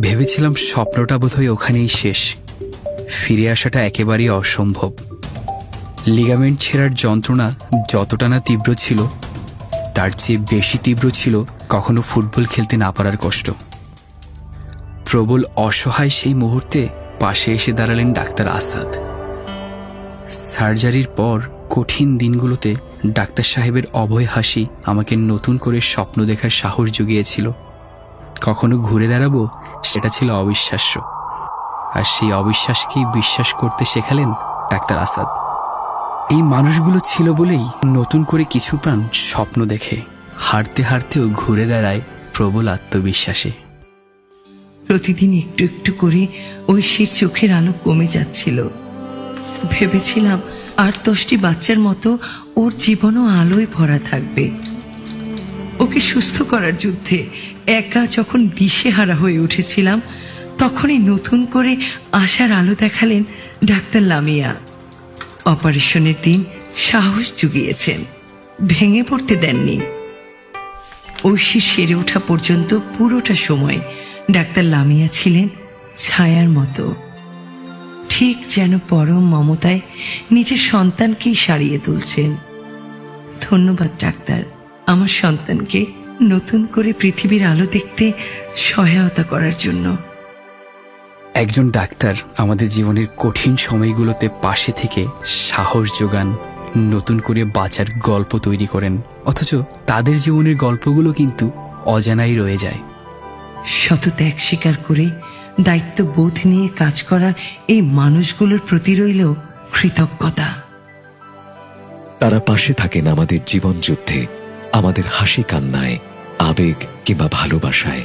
ভেবেছিলাম স্বপ্নটা বোধহয় ওখানেই শেষ, ফিরে আসাটা একেবারেই অসম্ভব। লিগামেন্ট ছেঁড়ার যন্ত্রণা যতটা না তীব্র ছিল, তার চেয়ে বেশি তীব্র ছিল কখনো ফুটবল খেলতে না পারার কষ্ট। প্রবল অসহায় সেই মুহূর্তে পাশে এসে দাঁড়ালেন ডাক্তার আসাদ। সার্জারির পর কঠিন দিনগুলোতে ডাক্তার সাহেবের অভয় হাসি আমাকে নতুন করে স্বপ্ন দেখার সাহস জুগিয়েছিল। কখনো ঘুরে দাঁড়াবো, সেটা ছিল অবিশ্বাস্য। আর সেই অবিশ্বাসকেই বিশ্বাস করতে শেখালেন ডাক্তার আসাদ। এই মানুষগুলো ছিল বলেই নতুন করে কিছু প্রাণ স্বপ্ন দেখে, হারতে হারতেও ঘুরে দাঁড়ায় প্রবল আত্মবিশ্বাসে। প্রতিদিন একটু একটু করে ঐশীর চোখের আলো কমে যাচ্ছিল। ভেবেছিলাম ৮-১০টি বাচ্চার মতো ওর জীবনও আলোয় ভরা থাকবে। ওকে সুস্থ করার যুদ্ধে একা যখন দিশেহারা হয়ে উঠেছিলাম, তখনই নতুন করে আশার আলো দেখালেন ডাক্তার লামিয়া। অপারেশনের দিন সাহস জুগিয়েছেন, ভেঙে পড়তে দেননি। ঐশী সেরে ওঠা পর্যন্ত পুরোটা সময় ডাক্তার লামিয়া ছিলেন ছায়ার মতো, ঠিক যেন পরম মমতায় নিজের সন্তানকেই সারিয়ে তুলছেন। ধন্যবাদ ডাক্তার, আমার সন্তানকে নতুন করে পৃথিবীর আলো দেখতে সহায়তা করার জন্য। একজন ডাক্তার আমাদের জীবনের কঠিন সময়গুলোতে পাশে থেকে সাহস যোগান, নতুন করে বাঁচার গল্প তৈরি করেন, অথচ তাদের জীবনের গল্পগুলো কিন্তু অজানাই রয়ে যায়। শত ত্যাগ স্বীকার করে দায়িত্ববোধ নিয়ে কাজ করা এই মানুষগুলোর প্রতি রইল কৃতজ্ঞতা। তারা পাশে থাকেন আমাদের জীবন যুদ্ধে, আমাদের হাসি কান্নায়, আবেগ কিংবা ভালোবাসায়।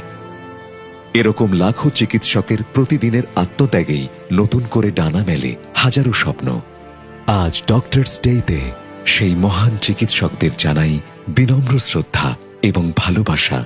এরকম লাখো চিকিৎসকের প্রতিদিনের আত্মত্যাগেই নতুন করে ডানা মেলে হাজারো স্বপ্ন। আজ ডক্টরস ডেতে সেই মহান চিকিৎসকদের জানাই বিনম্র শ্রদ্ধা এবং ভালোবাসা।